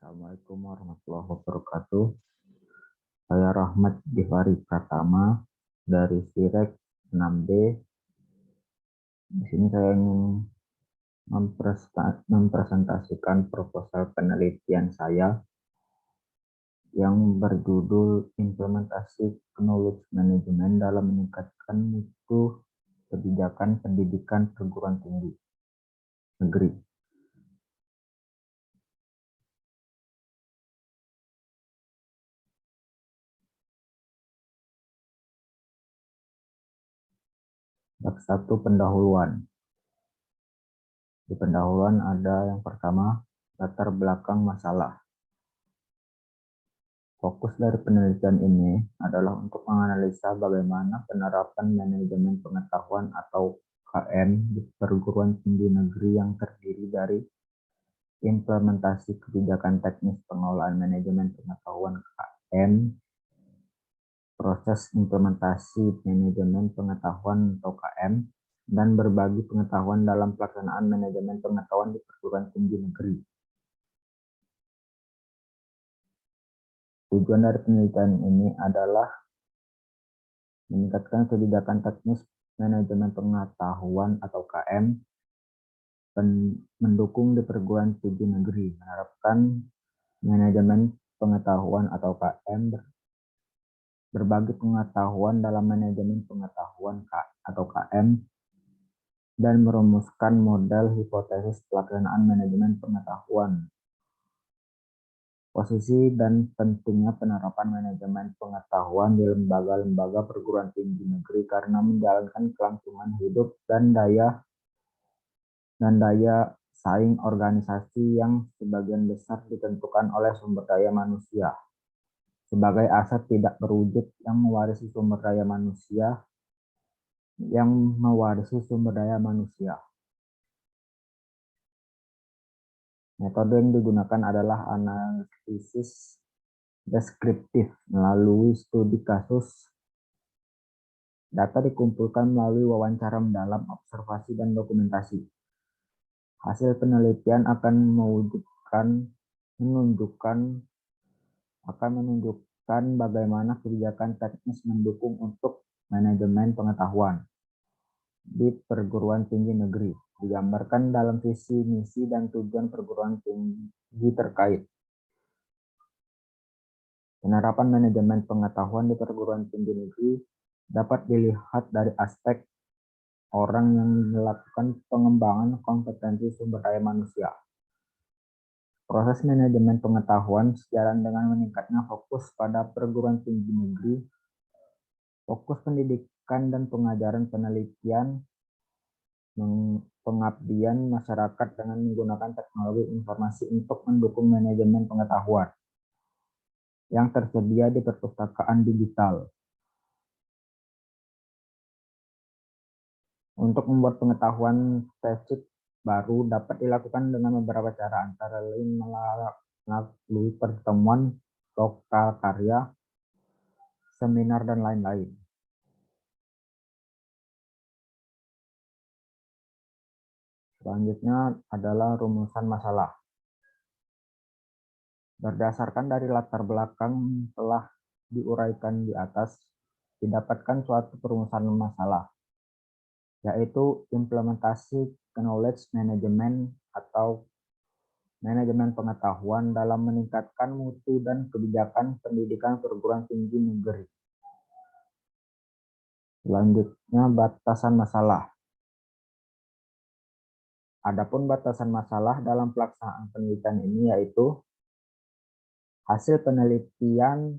Assalamualaikum warahmatullahi wabarakatuh. Saya Rahmat Gifari Pratama dari Sirek 6B. Di sini saya ingin mempresentasikan proposal penelitian saya yang berjudul Implementasi Knowledge Management dalam meningkatkan mutu kebijakan pendidikan perguruan tinggi negeri. Bab 1 pendahuluan. Di pendahuluan ada yang pertama, latar belakang masalah. Fokus dari penelitian ini adalah untuk menganalisa bagaimana penerapan manajemen pengetahuan atau KM di perguruan tinggi negeri yang terdiri dari implementasi kebijakan teknis pengelolaan manajemen pengetahuan KM, proses implementasi manajemen pengetahuan atau KM, dan berbagi pengetahuan dalam pelaksanaan manajemen pengetahuan di perguruan tinggi negeri. Tujuan dari penelitian ini adalah meningkatkan kebijakan teknis manajemen pengetahuan atau KM, mendukung di perguruan tinggi negeri, menerapkan manajemen pengetahuan atau KM, berbagi pengetahuan dalam manajemen pengetahuan atau KM, dan merumuskan model hipotesis pelaksanaan manajemen pengetahuan. Posisi dan pentingnya penerapan manajemen pengetahuan di lembaga-lembaga perguruan tinggi negeri karena menjalankan kelangsungan hidup dan daya saing organisasi yang sebagian besar ditentukan oleh sumber daya manusia. Sebagai aset tidak berwujud yang mewarisi sumber daya manusia. Metode yang digunakan adalah analisis deskriptif melalui studi kasus. Data dikumpulkan melalui wawancara mendalam, observasi, dan dokumentasi. Hasil penelitian akan menunjukkan bagaimana kebijakan teknis mendukung untuk manajemen pengetahuan di perguruan tinggi negeri, digambarkan dalam visi, misi, dan tujuan perguruan tinggi terkait. Penerapan manajemen pengetahuan di perguruan tinggi negeri dapat dilihat dari aspek orang yang melakukan pengembangan kompetensi sumber daya manusia. Proses manajemen pengetahuan sejalan dengan meningkatnya fokus pada perguruan tinggi negeri, fokus pendidikan dan pengajaran, penelitian, pengabdian masyarakat dengan menggunakan teknologi informasi untuk mendukung manajemen pengetahuan yang tersedia di perpustakaan digital. Untuk membuat pengetahuan spesifik baru dapat dilakukan dengan beberapa cara, antara lain melalui pertemuan lokal karya, seminar, dan lain-lain. Selanjutnya adalah rumusan masalah. Berdasarkan dari latar belakang telah diuraikan di atas, didapatkan suatu perumusan masalah, yaitu implementasi knowledge management atau manajemen pengetahuan dalam meningkatkan mutu dan kebijakan pendidikan perguruan tinggi negeri. Selanjutnya, batasan masalah. Adapun batasan masalah dalam pelaksanaan penelitian ini yaitu hasil penelitian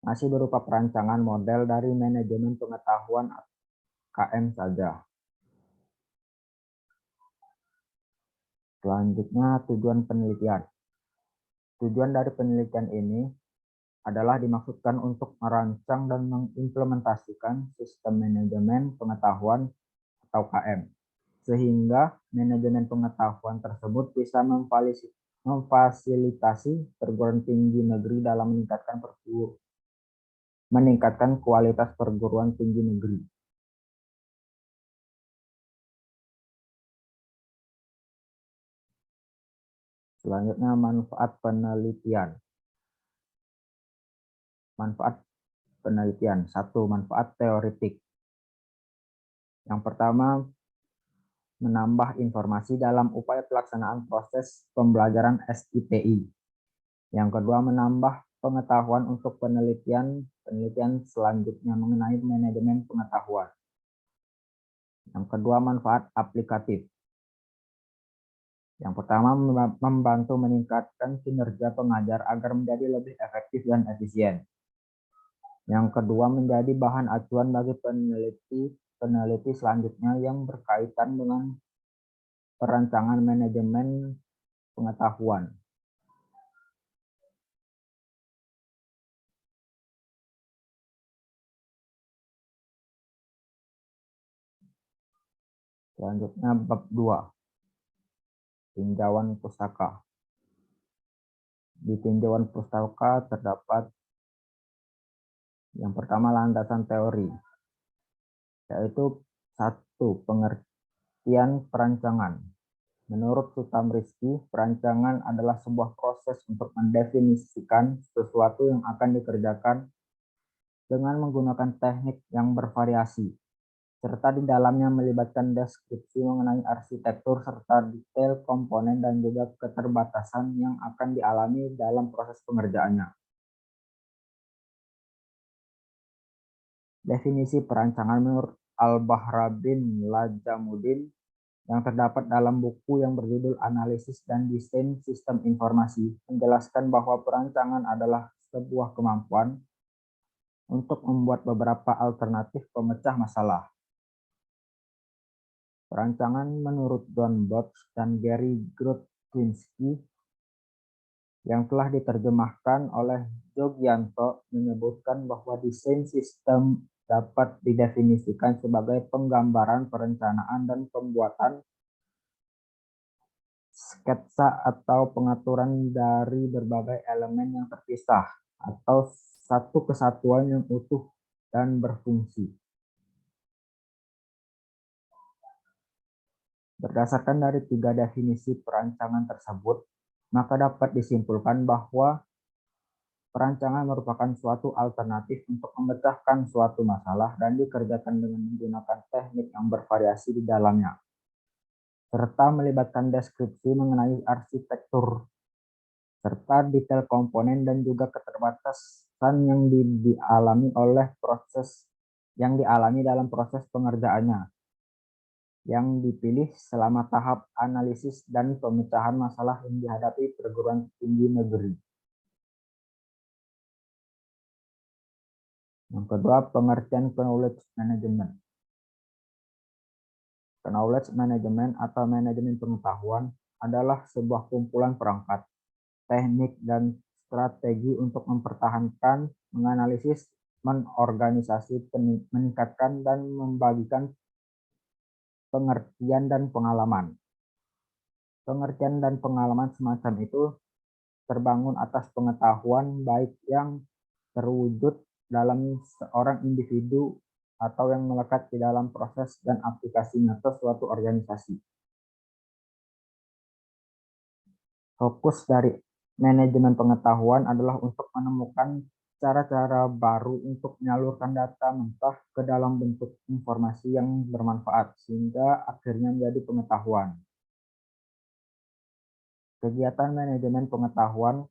masih berupa perancangan model dari manajemen pengetahuan KM saja. Selanjutnya, tujuan penelitian. Tujuan dari penelitian ini adalah dimaksudkan untuk merancang dan mengimplementasikan sistem manajemen pengetahuan atau KM, sehingga manajemen pengetahuan tersebut bisa memfasilitasi perguruan tinggi negeri dalam meningkatkan kualitas perguruan tinggi negeri. Selanjutnya manfaat penelitian. Manfaat penelitian. 1. Manfaat teoretik. Yang pertama, menambah informasi dalam upaya pelaksanaan proses pembelajaran SIPI. Yang kedua, menambah pengetahuan untuk penelitian selanjutnya mengenai manajemen pengetahuan. Yang kedua, manfaat aplikatif. Yang pertama, membantu meningkatkan kinerja pengajar agar menjadi lebih efektif dan efisien. Yang kedua, menjadi bahan acuan bagi peneliti selanjutnya yang berkaitan dengan perancangan manajemen pengetahuan. Selanjutnya bab 2. Tinjauan pustaka. Di tinjauan pustaka terdapat yang pertama landasan teori, yaitu 1. Pengertian perancangan. Menurut Sutamrizki, perancangan adalah sebuah proses untuk mendefinisikan sesuatu yang akan dikerjakan dengan menggunakan teknik yang bervariasi, serta di dalamnya melibatkan deskripsi mengenai arsitektur serta detail komponen dan juga keterbatasan yang akan dialami dalam proses pengerjaannya. Definisi perancangan menurut Al-Bahra bin Lajamuddin yang terdapat dalam buku yang berjudul Analisis dan Desain Sistem Informasi menjelaskan bahwa perancangan adalah sebuah kemampuan untuk membuat beberapa alternatif pemecah masalah. Perancangan menurut Don Botts dan Gary Grotwinski yang telah diterjemahkan oleh Jogyanto menyebutkan bahwa desain sistem dapat didefinisikan sebagai penggambaran, perencanaan, dan pembuatan sketsa atau pengaturan dari berbagai elemen yang terpisah atau satu kesatuan yang utuh dan berfungsi. Berdasarkan dari 3 definisi perancangan tersebut, maka dapat disimpulkan bahwa perancangan merupakan suatu alternatif untuk memecahkan suatu masalah dan dikerjakan dengan menggunakan teknik yang bervariasi di dalamnya, serta melibatkan deskripsi mengenai arsitektur, serta detail komponen dan juga keterbatasan yang dialami dalam proses pengerjaannya, yang dipilih selama tahap analisis dan pemecahan masalah yang dihadapi perguruan tinggi negeri. Yang kedua, pengertian knowledge management. Knowledge management atau manajemen pengetahuan adalah sebuah kumpulan perangkat, teknik, dan strategi untuk mempertahankan, menganalisis, mengorganisasi, meningkatkan, dan membagikan pengertian dan pengalaman. Pengertian dan pengalaman semacam itu terbangun atas pengetahuan baik yang terwujud dalam seorang individu atau yang melekat di dalam proses dan aplikasi nyata suatu organisasi. Fokus dari manajemen pengetahuan adalah untuk menemukan cara-cara baru untuk menyalurkan data mentah ke dalam bentuk informasi yang bermanfaat, sehingga akhirnya menjadi pengetahuan. Kegiatan manajemen pengetahuan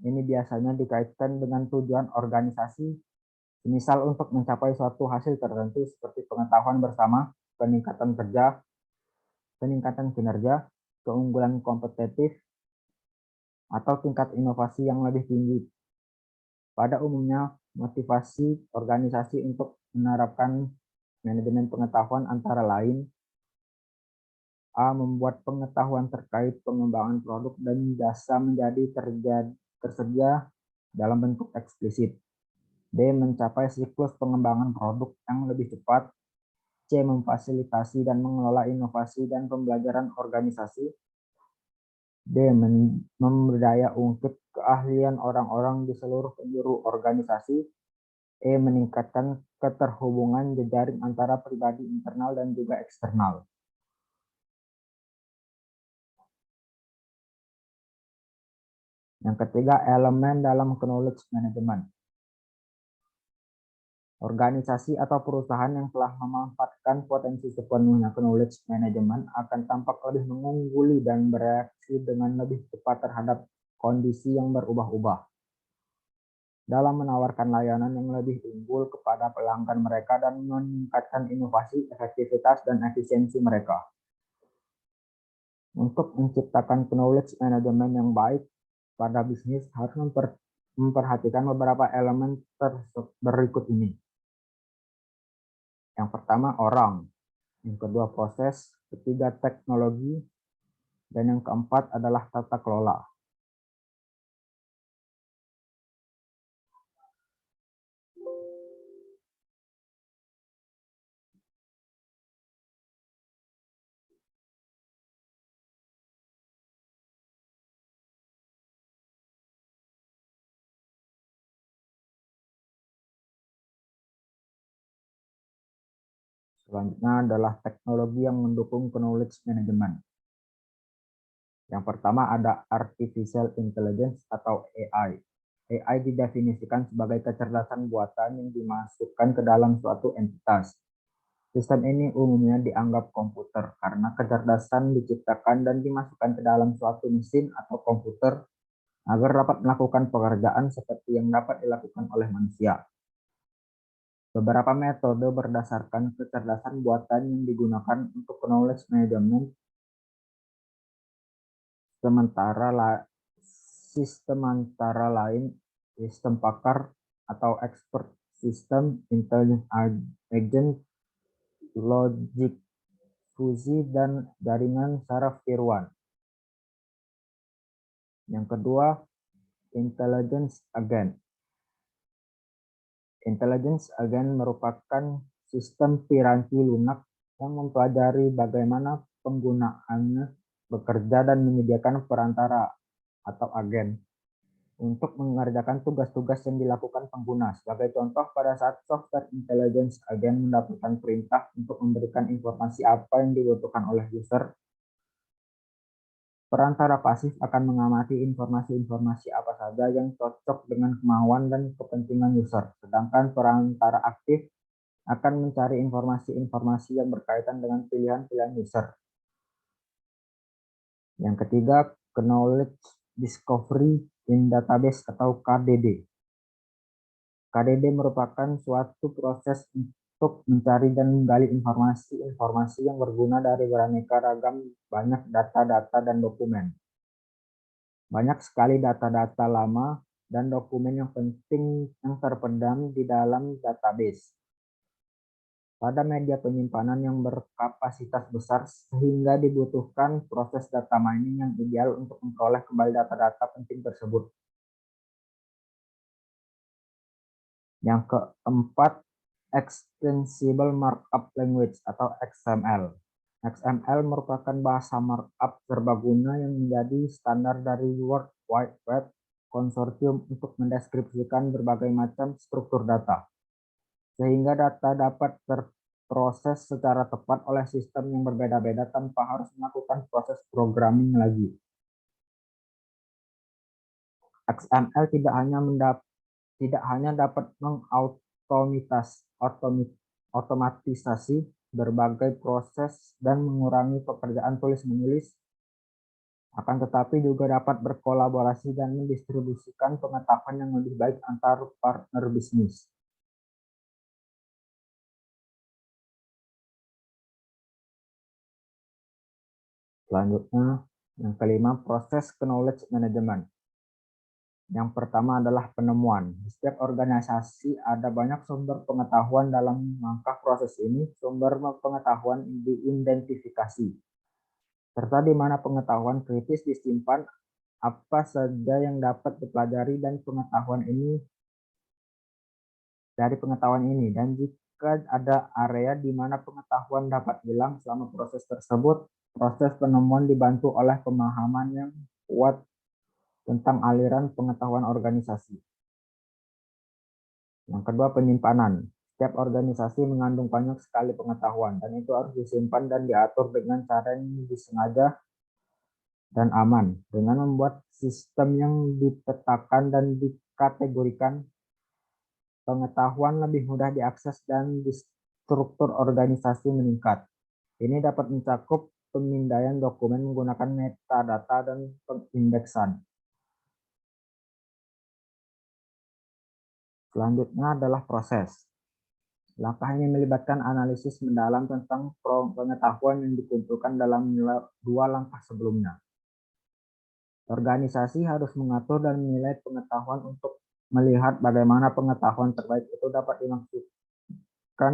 ini biasanya dikaitkan dengan tujuan organisasi, misal untuk mencapai suatu hasil tertentu seperti pengetahuan bersama, peningkatan kinerja, keunggulan kompetitif, atau tingkat inovasi yang lebih tinggi. Pada umumnya, motivasi organisasi untuk menerapkan manajemen pengetahuan antara lain: A. Membuat pengetahuan terkait pengembangan produk dan jasa menjadi tersedia dalam bentuk eksplisit. B. Mencapai siklus pengembangan produk yang lebih cepat. C. Memfasilitasi dan mengelola inovasi dan pembelajaran organisasi. D. Memberdaya ungkit keahlian orang-orang di seluruh penjuru organisasi. E. Meningkatkan keterhubungan jejaring antara pribadi internal dan juga eksternal. Yang ketiga, elemen dalam knowledge management. Organisasi atau perusahaan yang telah memanfaatkan potensi sepenuhnya knowledge management akan tampak lebih mengungguli dan bereaksi dengan lebih cepat terhadap kondisi yang berubah-ubah dalam menawarkan layanan yang lebih unggul kepada pelanggan mereka dan meningkatkan inovasi, efektivitas, dan efisiensi mereka. Untuk menciptakan knowledge management yang baik pada bisnis harus memperhatikan beberapa elemen berikut ini. Yang pertama, orang. Yang kedua, proses. Ketiga, teknologi. Dan yang keempat adalah tata kelola. Selanjutnya adalah teknologi yang mendukung knowledge management. Yang pertama ada artificial intelligence atau AI. AI didefinisikan sebagai kecerdasan buatan yang dimasukkan ke dalam suatu entitas. Sistem ini umumnya dianggap komputer karena kecerdasan diciptakan dan dimasukkan ke dalam suatu mesin atau komputer agar dapat melakukan pekerjaan seperti yang dapat dilakukan oleh manusia. Beberapa metode berdasarkan kecerdasan buatan yang digunakan untuk knowledge management antara lain sistem pakar atau expert system, intelligence agent, logic fusi, dan jaringan saraf tiruan. Yang kedua, intelligence agent. Intelligence agent merupakan sistem piranti lunak yang mempelajari bagaimana penggunaannya bekerja dan menyediakan perantara atau agen untuk mengerjakan tugas-tugas yang dilakukan pengguna. Sebagai contoh, pada saat software intelligence agent mendapatkan perintah untuk memberikan informasi apa yang dibutuhkan oleh user, perantara pasif akan mengamati informasi-informasi apa saja yang cocok dengan kemauan dan kepentingan user, sedangkan perantara aktif akan mencari informasi-informasi yang berkaitan dengan pilihan-pilihan user. Yang ketiga, Knowledge Discovery in Database atau KDD. KDD merupakan suatu proses untuk mencari dan menggali informasi yang berguna dari beraneka ragam banyak data-data dan dokumen. Banyak sekali data-data lama dan dokumen yang penting yang terpendam di dalam database pada media penyimpanan yang berkapasitas besar sehingga dibutuhkan proses data mining yang ideal untuk memperoleh kembali data-data penting tersebut. Yang keempat, Extensible Markup Language atau XML. XML merupakan bahasa markup serbaguna yang menjadi standar dari World Wide Web Consortium untuk mendeskripsikan berbagai macam struktur data, sehingga data dapat terproses secara tepat oleh sistem yang berbeda-beda tanpa harus melakukan proses programming lagi. XML tidak hanya dapat otomatisasi berbagai proses dan mengurangi pekerjaan tulis-menulis, akan tetapi juga dapat berkolaborasi dan mendistribusikan pengetahuan yang lebih baik antar partner bisnis. Selanjutnya, yang kelima, proses knowledge management. Yang pertama adalah penemuan. Di setiap organisasi ada banyak sumber pengetahuan. Dalam langkah proses ini, sumber pengetahuan diidentifikasi, serta di mana pengetahuan kritis disimpan, apa saja yang dapat dipelajari dari pengetahuan ini, dan jika ada area di mana pengetahuan dapat hilang selama proses tersebut, proses penemuan dibantu oleh pemahaman yang kuat tentang aliran pengetahuan organisasi. Yang kedua, penyimpanan. Setiap organisasi mengandung banyak sekali pengetahuan, dan itu harus disimpan dan diatur dengan cara yang disengaja dan aman dengan membuat sistem yang dipetakan dan dikategorikan pengetahuan lebih mudah diakses dan di struktur organisasi meningkat. Ini dapat mencakup pemindaian dokumen menggunakan metadata dan pengindeksan. Selanjutnya adalah proses. Langkah ini melibatkan analisis mendalam tentang pengetahuan yang dikumpulkan dalam dua langkah sebelumnya. Organisasi harus mengatur dan menilai pengetahuan untuk melihat bagaimana pengetahuan terbaik itu dapat dimasukkan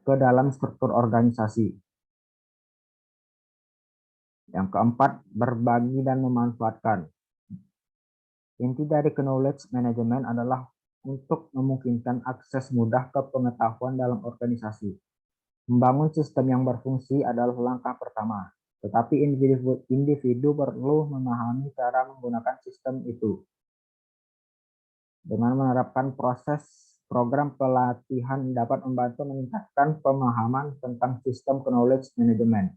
ke dalam struktur organisasi. Yang keempat, berbagi dan memanfaatkan. Inti dari knowledge management adalah untuk memungkinkan akses mudah ke pengetahuan dalam organisasi. Membangun sistem yang berfungsi adalah langkah pertama, tetapi individu perlu memahami cara menggunakan sistem itu. Dengan menerapkan program pelatihan dapat membantu meningkatkan pemahaman tentang sistem knowledge management.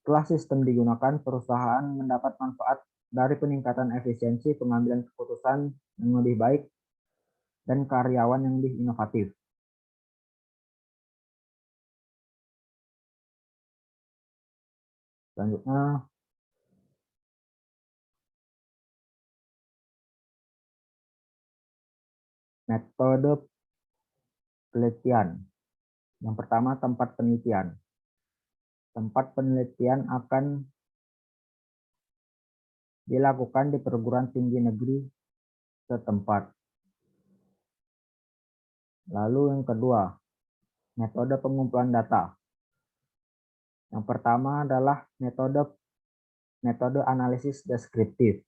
Setelah sistem digunakan, perusahaan mendapat manfaat dari peningkatan efisiensi pengambilan keputusan yang lebih baik dan karyawan yang lebih inovatif. Selanjutnya, metode penelitian. Yang pertama, tempat penelitian. Tempat penelitian akan dilakukan di perguruan tinggi negeri setempat. Lalu yang kedua, metode pengumpulan data. Yang pertama adalah metode analisis deskriptif.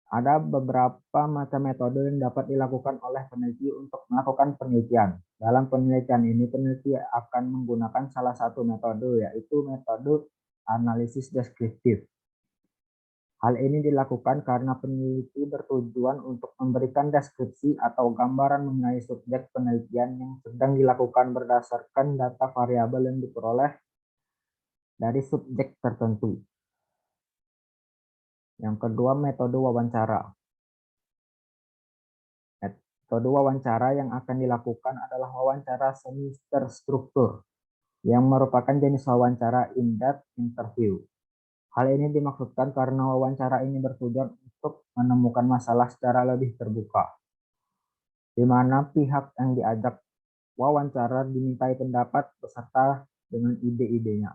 Ada beberapa macam metode yang dapat dilakukan oleh peneliti untuk melakukan penelitian. Dalam penelitian ini, peneliti akan menggunakan salah satu metode, yaitu metode analisis deskriptif. Hal ini dilakukan karena peneliti bertujuan untuk memberikan deskripsi atau gambaran mengenai subjek penelitian yang sedang dilakukan berdasarkan data variabel yang diperoleh dari subjek tertentu. Yang kedua, metode wawancara. Metode wawancara yang akan dilakukan adalah wawancara semi terstruktur, yang merupakan jenis wawancara in-depth interview. Hal ini dimaksudkan karena wawancara ini bertujuan untuk menemukan masalah secara lebih terbuka, di mana pihak yang diajak wawancara dimintai pendapat beserta dengan ide-idenya.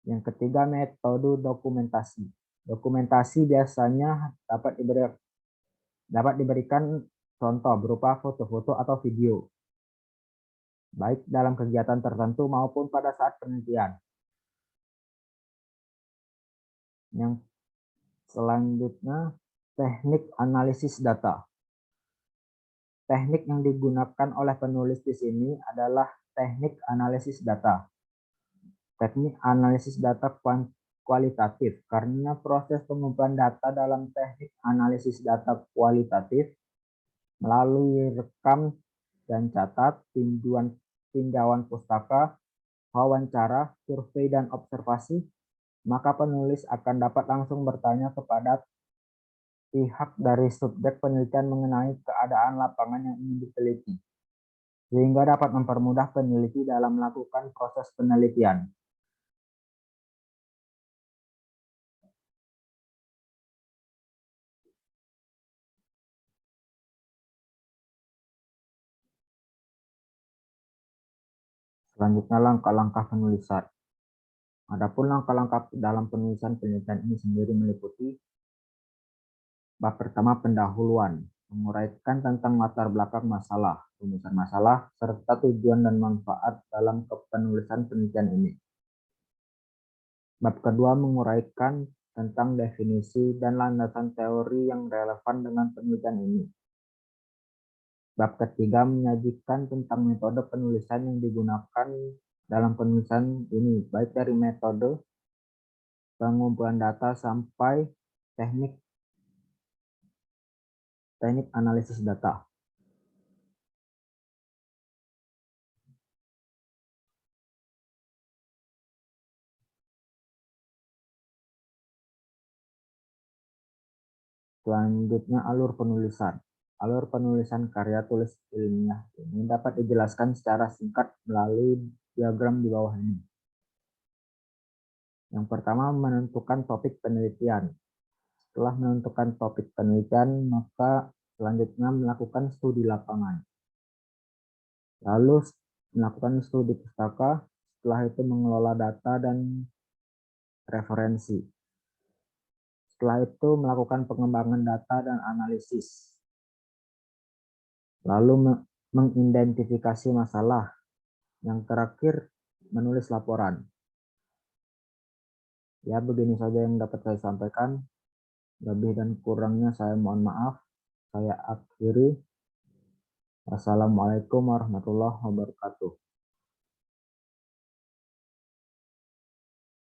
Yang ketiga, metode dokumentasi. Dokumentasi biasanya dapat diberikan contoh berupa foto-foto atau video, baik dalam kegiatan tertentu maupun pada saat penelitian. Yang selanjutnya, teknik analisis data. Teknik yang digunakan oleh penulis di sini adalah teknik analisis data. Teknik analisis data kualitatif, karena proses pengumpulan data dalam teknik analisis data kualitatif melalui rekam dan catat, tinjauan pustaka, wawancara, survei, dan observasi, maka penulis akan dapat langsung bertanya kepada pihak dari subjek penelitian mengenai keadaan lapangan yang ingin diteliti, sehingga dapat mempermudah peneliti dalam melakukan proses penelitian. Selanjutnya, langkah-langkah penulisan. Adapun langkah-langkah dalam penulisan penelitian ini sendiri meliputi bab pertama, pendahuluan, menguraikan tentang latar belakang masalah, rumusan masalah, serta tujuan dan manfaat dalam penulisan penelitian ini. Bab kedua, menguraikan tentang definisi dan landasan teori yang relevan dengan penelitian ini. Bab ketiga, menyajikan tentang metode penulisan yang digunakan dalam penulisan ini, baik dari metode pengumpulan data sampai teknik analisis data. Selanjutnya, alur penulisan. Alur penulisan karya tulis ilmiah ini dapat dijelaskan secara singkat melalui diagram di bawah ini. Yang pertama, menentukan topik penelitian. Setelah menentukan topik penelitian, maka selanjutnya melakukan studi lapangan. Lalu melakukan studi pustaka, setelah itu mengelola data dan referensi. Setelah itu melakukan pengembangan data dan analisis. Lalu mengidentifikasi masalah. Yang terakhir, menulis laporan. Ya, begini saja yang dapat saya sampaikan. Lebih dan kurangnya saya mohon maaf. Saya akhiri. Wassalamualaikum warahmatullahi wabarakatuh.